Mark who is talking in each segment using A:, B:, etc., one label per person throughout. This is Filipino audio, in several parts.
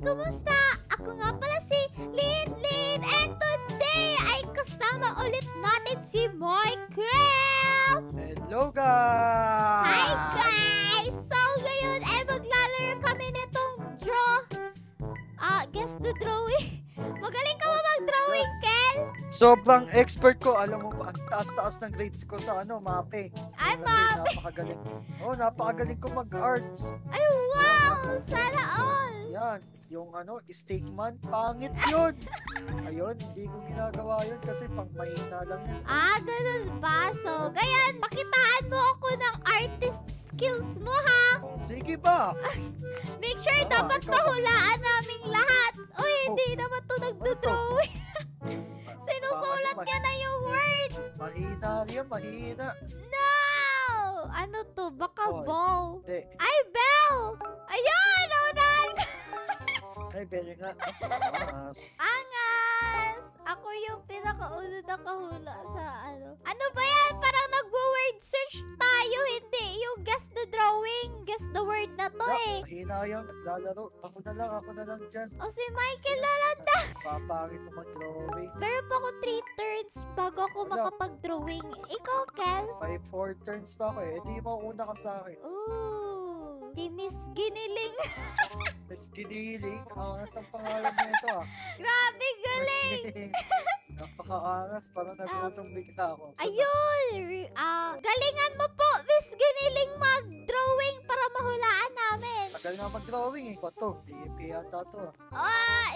A: Kumusta? Ako nga pala si Lin Lin and today ay kasama ulit natin si Michael!
B: Hello guys!
A: Hi guys! So ngayon ay maglalaro kami nitong draw. Guess the drawing. Magaling ka ba mag-drawing, Kel?
B: Sobrang expert ko. Alam mo ba, ang taas-taas ng grades ko sa mape.
A: Ay,
B: Kasi
A: mape!
B: napakagaling. Oh, napakagaling ko mag-arts.
A: Ay, wow! Sana all!
B: Yan, yung Stigman, pangit yun. Ayun, hindi ko ginagawa yun kasi pang mahina lang yun.
A: Ganun ba? So, ngayon, pakitaan mo ako ng artist skills mo, ha?
B: Sige ba?
A: Make sure
B: Tama,
A: dapat
B: ikaw ba?
A: mahulaan naming lahat. Uy, hindi naman to nagdo-drawing. Sinusulat
B: Bakit
A: niya na yung word.
B: Mahina yan, mahina.
A: No! Ano to? Baka
B: Hoy.
A: bow.
B: Hindi.
A: Ay, bell! Ayun! Naunahan ko.
B: Ay, beri nga.
A: Angas! Ako yung pinakaunod na kahula sa Ano ba yan? Parang nagwo-word search tayo. Hindi. Yung guess the drawing. Guess the word na to eh.
B: Mahina yan, lalaro. Ako na lang dyan.
A: O si Michael lalanda.
B: Papangit mo mag-drawing.
A: Meron pa ako 3 turns bago ako makapag-drawing. Ikaw, Kel?
B: May 4 turns pa ako eh. Di mauna ka sa akin.
A: Ooh. Si Miss Giniling.
B: Miss Giniling. Angas ang pangalan nito ah.
A: Grabe, galing.
B: Kasi napaka-angas. Parang nagutong bigla ako.
A: Ayun. Galingan mo po, Miss Giniling, mag-drawing para mahulaan namin.
B: Tagal nga mag-drawing eh. Bato. DP yata to.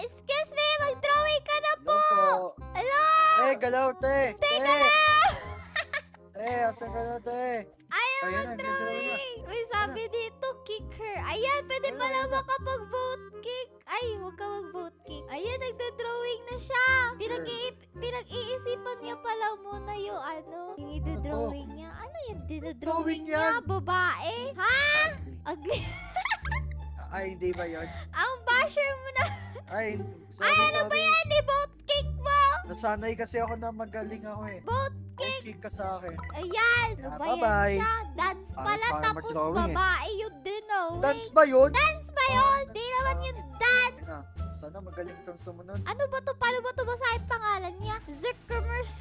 A: Excuse me, mag-drawing ka na po.
B: Hello po.
A: Hello?
B: Galaw te.
A: Teka
B: Te.
A: lang.
B: Asan ka na te?
A: Ayaw
B: Ayun na,
A: mag-drawing. Uy, sabi dito, kick her. Ayan, pwede
B: Ayun,
A: pala
B: ayun.
A: makapag-vote kick. Ay, huwag ka mag-vote kick. Ayan, nagda-drawing na siya. Pinag-iisipan niya pala muna yung yung ida-drawing niya. Ano yung dinodrawing
B: Drawing
A: niya?
B: yan.
A: Babae? Ha? Ugly.
B: Ay, hindi ba yun?
A: Ang basher mo na.
B: Ay,
A: Ano ba
B: sorry.
A: yan? I-vote kick mo?
B: Nasanay kasi ako na magaling ako eh.
A: Vote
B: Kick ka sa akin.
A: Ayan.
B: Yeah,
A: Ano ba yan
B: bye-bye.
A: siya? Dance pala
B: Parang
A: tapos
B: mag-drawing eh.
A: babae yung drawing.
B: Dance ba yun?
A: Dance ba yun? Di naman yung dance.
B: Na, sana magaling tong sumunod.
A: Ano ba to? Paano ba to basahin pangalan niya? Zuckermers.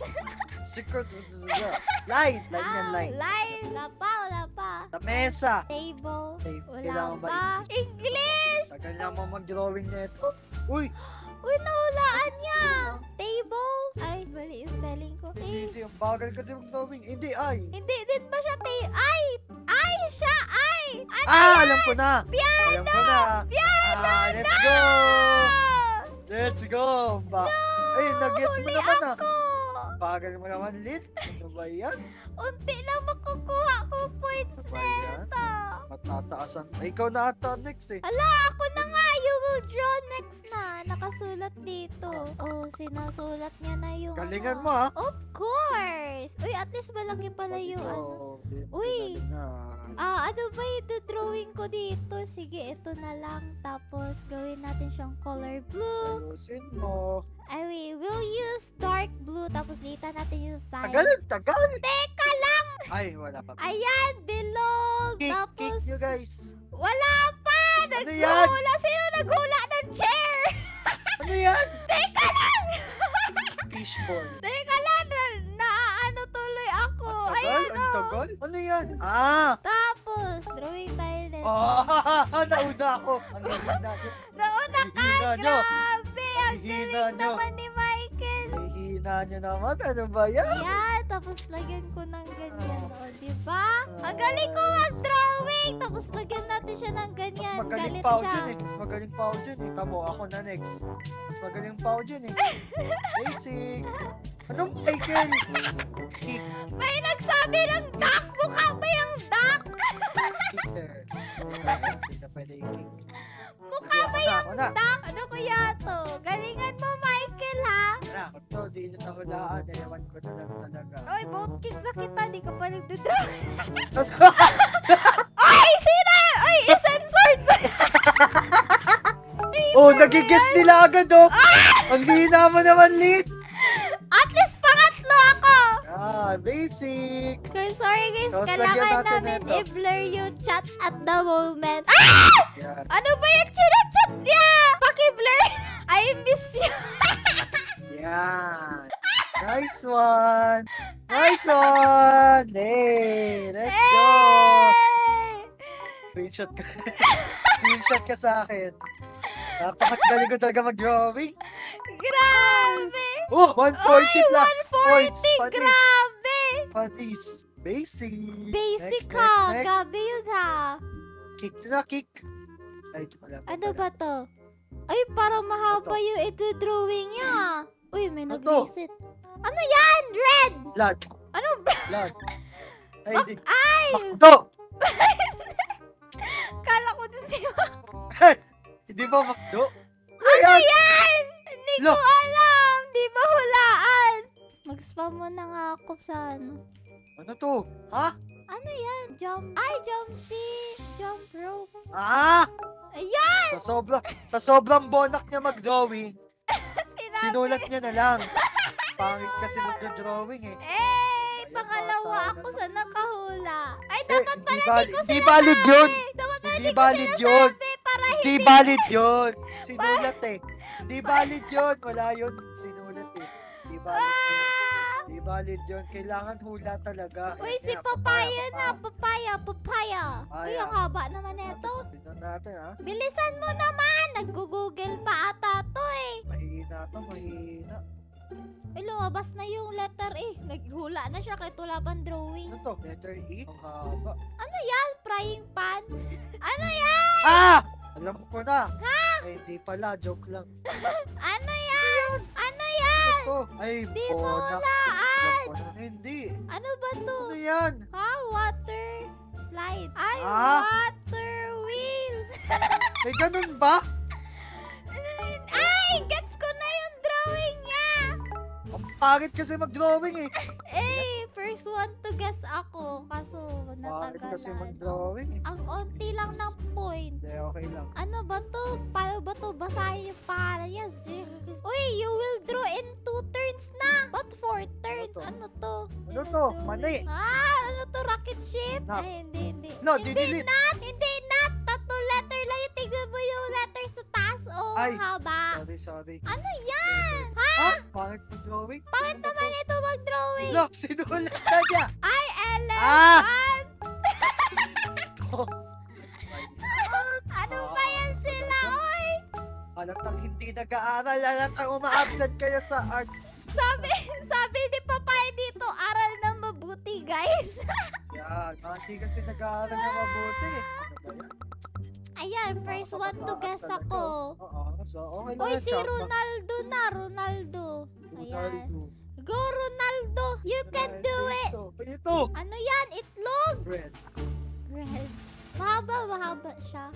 B: Secret. Line. Line yan, line.
A: Line. Wala pa.
B: Sa mesa.
A: Table.
B: Hey,
A: Wala
B: kailangan ba
A: pa. English.
B: Tagal na mo mag-drawing nito. Uy!
A: Uy, nahulaan niya. Table. Ay, mali yung spelling ko.
B: Hindi, ang bagal kasi mag-drawing. Hindi, ay.
A: Hindi din ba siya Ay! Ay! Siya! Ay! Ano
B: Alam ko na.
A: Piano!
B: Alam ko na.
A: Piano!
B: Let's go! Let's go! Ay, nag-guess mo
A: Huli
B: naman ah.
A: ako!
B: Bagal mo naman, Lit. Ano ba yan?
A: Unti lang makukuha ko points
B: Ano ba yan?
A: neto.
B: Matataasan. Ay, ikaw na ata next eh.
A: Ala, ako na nga. You will draw next na. Nakasulat dito. Oh, sinusulat niya na yung
B: Galingan mo ah.
A: Of course! Uy, at least malaki pala yung Uy! Ano ba yung drawing ko dito? Sige, ito na lang. Tapos, gawin natin siyang color blue.
B: Ayusin mo.
A: Ay, we will use dark blue. Tapos, litan natin yung size.
B: Tagal!
A: Teka lang!
B: Ay, wala pa.
A: Ayan, bilog.
B: Kick
A: Tapos,
B: nyo guys.
A: wala pa!
B: Ano yan?
A: Naghula! Sino naghula ng chair?
B: Ano yan?
A: Teka lang!
B: Fishball.
A: Teka lang! Ano tuloy ako.
B: Tagal?
A: Ayan,
B: Ang
A: oh.
B: tagal? Ano yan?
A: Tapos, drawing tayo next.
B: Nauna ako. Ang hihina nyo.
A: Nauna ka!
B: Hihina nyo.
A: Grabe! Ang
B: Hihina
A: galing
B: nyo.
A: naman ni Michael.
B: Hihina nyo naman. Ano ba yan?
A: Ayan, tapos lagyan ko ng ganyan. O, diba? Ang galing ko mag-drawing! Tapos lagyan natin siya ng
B: Mas
A: ganyan.
B: magaling
A: Galit
B: pa ako
A: siya.
B: dyan eh. Mas magaling pa ako dyan eh. Tamo, ako na next. Mas magaling pa ako dyan eh. Basic. Anong Michael? Kick.
A: May nagsabi ng duck! Mukha ba yung duck?
B: Kicker. Hindi na pwede i-kick.
A: Mukha ba yung
B: Ako na.
A: duck? Ano kaya to? Galingan mo, Michael, ha?
B: Wala, ako to. Di na nahulaan. Ewan ko na lang talaga.
A: Oy, boat kick na kita. Di ka pa nagdodraw. Ay, sino? Ay, censored ba?
B: Oh, nagigets nila agad oh. Ang hina mo naman, Lit.
A: At least pangatlo ako.
B: Basic.
A: Sorry guys,
B: Tapos
A: kailangan
B: lagyan natin
A: namin
B: ito.
A: i-blur yung chat at the moment.
B: Yan.
A: Ano ba yung chinachat niya?
B: yan. Nice one! Hey! Let's go!
A: Hey!
B: Screenshot ka. Screenshot ka sa akin. Napakagaling ko talaga mag-drawing.
A: Grabe!
B: Oh! 140 plus
A: 140!
B: points. Panis.
A: Grabe!
B: Panis. Basic.
A: Basic
B: Next,
A: ka.
B: next.
A: Grabe yun ha.
B: Kick na, kick. Ay, ito pala.
A: Ano ba to? Ay, parang mahaba
B: Ito.
A: yung ito drawing niya. Uy, may
B: Ito.
A: nag-reset. Ano yan? Red!
B: Blood.
A: Ano?
B: Blood. Ay, di.
A: Ay!
B: Makdo!
A: Kala ko din si
B: Hindi ba makdo?
A: Ano yan? Hindi ko
B: Lo.
A: alam. Di ba hulaan? Mag-spam mo na nga ako sa ano.
B: Ano to? Ha?
A: Ano yan? Jump. Ay, jumpy. Jump rope.
B: Ah!
A: Ayan!
B: Sa sobrang bonak niya mag-drawing,
A: Sinabi.
B: sinulat niya na lang. Pangit kasi mag-drawing eh.
A: Eh,
B: Ayan,
A: pangalawa
B: bata
A: ako
B: na
A: sa nakahula. Ay,
B: Eh,
A: dapat
B: hindi
A: pala
B: valid-
A: hindi ko
B: hindi valid yun.
A: Dapat pala
B: Hindi
A: hindi ko
B: valid yun.
A: sinasabi para
B: Hindi valid yun. Sinulat eh. Hindi valid yun. Wala yun. Sinulat eh. Hindi valid yun.
A: Ah!
B: Hindi valid yun. Kailangan hula talaga.
A: Uy,
B: Ayan,
A: si
B: ayan,
A: papaya na. Papaya. Uy,
B: Papaya.
A: ang haba naman neto.
B: Tignan natin ha.
A: Bilisan mo naman. Nag-google pa ata to eh.
B: Mahina to, mahina.
A: Uy, lumabas na yung letter eh. Naghula na siya kahit wala pang drawing.
B: Ano to? Letter E? Ang haba.
A: Ano yan? Frying pan? Ano yan?
B: Ah! Alam ko na. Eh, hindi pala. Joke lang.
A: Ano yan? Ano yan?
B: Ito. Ay,
A: Di mo
B: bonak.
A: hulaan.
B: Alam ko na. Hindi.
A: Ano ba to?
B: Ano yan?
A: Ha? Water slide. Ay,
B: Ah?
A: water wheel.
B: May ganun ba?
A: Ay, gets ko na yung drawing niya.
B: Ang pangit kasi mag-drawing eh.
A: Eh, first one to guess ako. Kaso,
B: Pangit kasi
A: natagalan.
B: mag-drawing eh.
A: Ang onti lang ng point.
B: Hindi, okay lang.
A: Ano ba to? Paano ba to? Basahin yung pangalan niya. Uy, you will draw in 2 turns na. But 4 turns.
B: to?
A: Ano to?
B: Ano to? Mali.
A: Ah, ano to? Rocket ship?
B: No.
A: Ay, hindi.
B: No,
A: Hindi
B: didelete.
A: Hindi not. Tatlong letter lang yung tignan mo yung letters sa taas. Oh,
B: Ay.
A: haba.
B: Sorry.
A: Ano yan? Ha?
B: Ha? Pangit mag-drawing?
A: Bakit naman ito mag-drawing?
B: Look, sinulat na niya.
A: Ay,
B: Ah!
A: elephant!
B: Oh.
A: Ano ba yan sila, oy?
B: Halatang hindi nag-aaral, halatang uma-absent kayo sa arts.
A: Sabi ni Papay dito, aral na mabuti, guys.
B: Yan, hindi kasi nag-aaral na mabuti eh. Ano ba yan?
A: Ayan, first one to guess
B: Talaga.
A: ako.
B: Oo, so okay lang
A: Uy,
B: yan,
A: si
B: Chamba.
A: Ronaldo na, Ronaldo. Ayan.
B: Ronaldo.
A: Go, Ronaldo! You can do it!
B: Ito.
A: Ano yan? Itlog?
B: Red.
A: Red. Mahaba siya.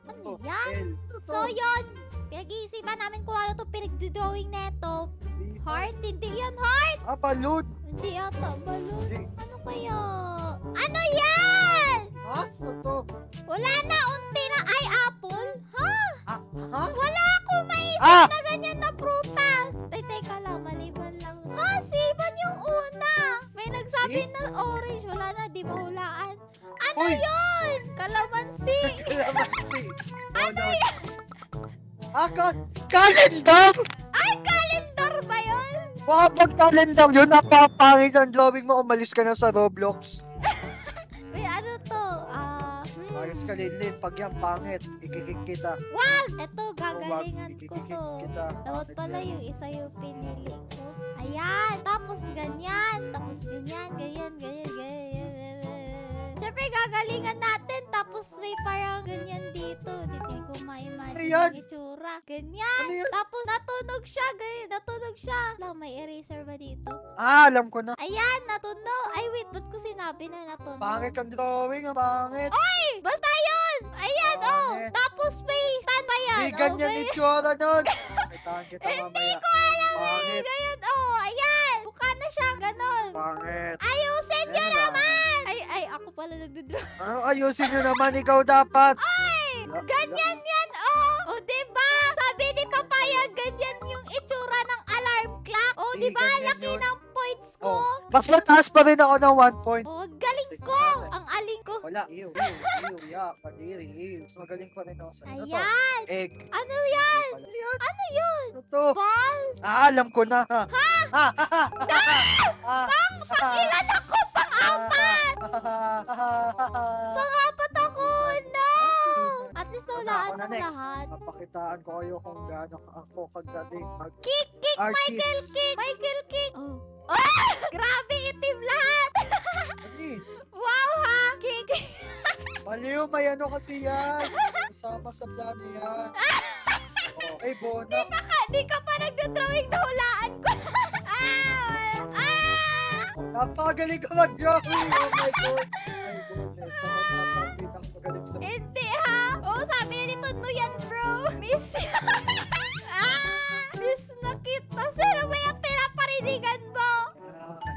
A: Ano
B: Ito.
A: yan?
B: L. Ito.
A: So, yun. Pinag-iisipan namin kung ano to pinag-drawing neto. Heart? Hindi yan heart!
B: Ah, balloon.
A: Hindi yata balloon.
B: Hindi.
A: Ano kaya? Ano yan?
B: Ha? Ito.
A: Wala na, unti na. Ay, apple? Ha?
B: Ah, ha?
A: Wala akong maisip
B: Ah!
A: na ganyan na prutas. Teka lang, maliban lang. Ha, siban yung una. May nagsabi
B: Si?
A: na orange. Wala na, di mahulaan. Ano
B: Uy!
A: yun? Kalamansi.
B: Kalamansi. Ano yan? Ah, calendar!
A: Ay, calendar ba yun?
B: Baka pag calendar yun, napapangit ang drawing mo, umalis ka na sa Roblox.
A: Uy, ano to?
B: Ayos ka, Linlin. Pag yan, pangit. Ikikik kita.
A: Eto, gagalingan ko
B: Ikikik
A: to.
B: kita.
A: Dapat pala yung isa yung pinili ko. Ayan, tapos ganyan. Tapos ganyan. Siyempre, gagalingan natin. Tapos may parang ganyan dito. Hindi ko ma-imagine
B: Ayan.
A: yung itsura. Ganyan.
B: Ano yan?
A: Tapos natunog siya. Ganyan, natunog siya. Lang, may eraser ba dito?
B: Ah, alam ko na.
A: Ayan, natunog. Ay, wait. Ba't ko sinabi na natunog?
B: Pangit ang drawing, ang pangit.
A: Ay, basta yun. Ayan, oh.
B: Pangit.
A: Tapos may saan ba yan?
B: Hindi ganyan
A: may-
B: itsura nun. Kitaan kita
A: Hindi
B: mamaya.
A: ko alam eh.
B: Pangit.
A: Ganyan, oh. Ayan. Mukha na siya. Ganon.
B: Pangit.
A: Ayusin nyo
B: Ayan na.
A: naman! Ay, ako pala nagdodraw.
B: Ano, ayusin nyo naman, ikaw dapat.
A: Ay!
B: Wala,
A: Ganyan yan, oh! O, diba? Sabi ni Papaya, ganyan yung itsura ng alarm clock. O,
B: Hindi
A: diba?
B: ganyan
A: Laki
B: yun.
A: ng points ko.
B: Oh. Mas mataas pa rin ako ng 1 point.
A: Oh, galing ko! Ang aling ko.
B: Wala, ew, yak, kadiri, ew. Mas magaling pa rin ako sa ano to?
A: Ayan!
B: Egg.
A: Ano yan?
B: Ano yan?
A: Ano yun?
B: Ano to?
A: Ball?
B: Ah, alam ko na. Ha?
A: Ilan ako? Pang-apat! Pang-apat ako! No! At least nawalaan
B: Ako na
A: ng
B: next.
A: lahat.
B: Papakitaan ko kayo kung gaano ako kagaling
A: Kick! Kick!
B: Artist.
A: Michael Kick! Michael Kick! Oh. Ah! Grabe, itim lahat!
B: Please.
A: Wow ha! Kick!
B: Maliw, may ano kasi yan. Kasama sa plano yan. Oh, ay, Bona.
A: Di ka pa nagdodrawing na hulaan ko.
B: Napakagaling ka mag-drawing. Oh my God. My goodness. Ako napakita ko magaling sa
A: Hindi ha! Oo, sabi nito, no yan bro! Miss miss na kita! Sino ba yung pinaparinigan mo?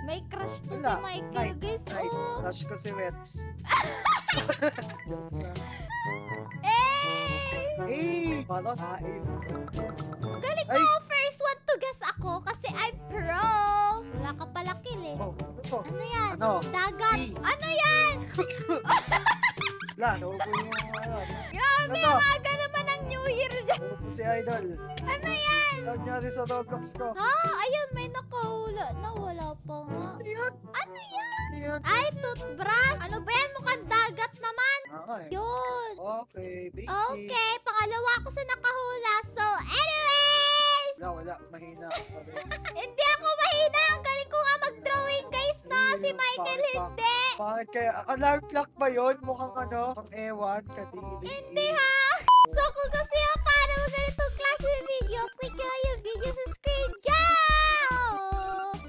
A: May crush to si
B: Wala.
A: Michael, guys.
B: Night.
A: Oh.
B: Rush ko si Wets. Eh! Balot.
A: Galing
B: Ay.
A: ko! First one to guess ako kasi I'm pro! Wala ka pala kill eh.
B: Oh, ano to?
A: Ano yan?
B: Ano?
A: Dagat!
B: C.
A: Ano yan?
B: Wala, naupo yung ano.
A: Grabe,
B: Ano to?
A: ang aga naman ng New Year dyan.
B: Naupo si Idol.
A: Ano yan?
B: Nangyari sa Roblox ko.
A: Ha? Ayun, may nakahula. Nawala pa nga.
B: Ano yan?
A: Ano yan?
B: Ano yan?
A: Ay, toothbrush! Ano ba yan? Mukhang dagat naman!
B: Okay.
A: Yun!
B: Okay, basic.
A: Okay, pangalawa ako sa nakahula. So, anyways!
B: Wala. Mahina ako pa rin.
A: Hindi ako mahina! Ang galing ko nga mag-drawing, guys, no? Si Michael, hindi!
B: Bakit kaya? Alarm clock ba yun? Mukhang ano? Pang ewan, kadiri.
A: Hindi ha! So, kung gusto nyo paano mo ganitong klase ng video, click nyo yung video sa screen. Go!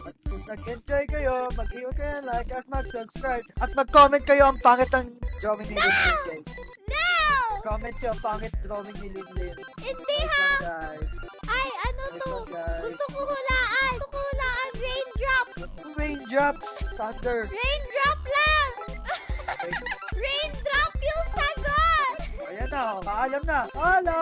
B: At kung nag-enjoy kayo, mag-iwan kayo ng like at mag-subscribe. At mag-comment kayo ang pangit ng drawing ni Linlin, guys.
A: No!
B: Comment kayo ang pangit drawing ni Linlin.
A: Hindi
B: Nice
A: ha!
B: one, guys.
A: Ay, ano
B: Nice
A: to?
B: one, guys.
A: Gusto ko hulaan! Gusto ko hulaan! Raindrop!
B: Raindrops, thunder.
A: Raindrop lang!
B: Okay.
A: Raindrop yung sagot!
B: Ayan na, paalam na. Hala!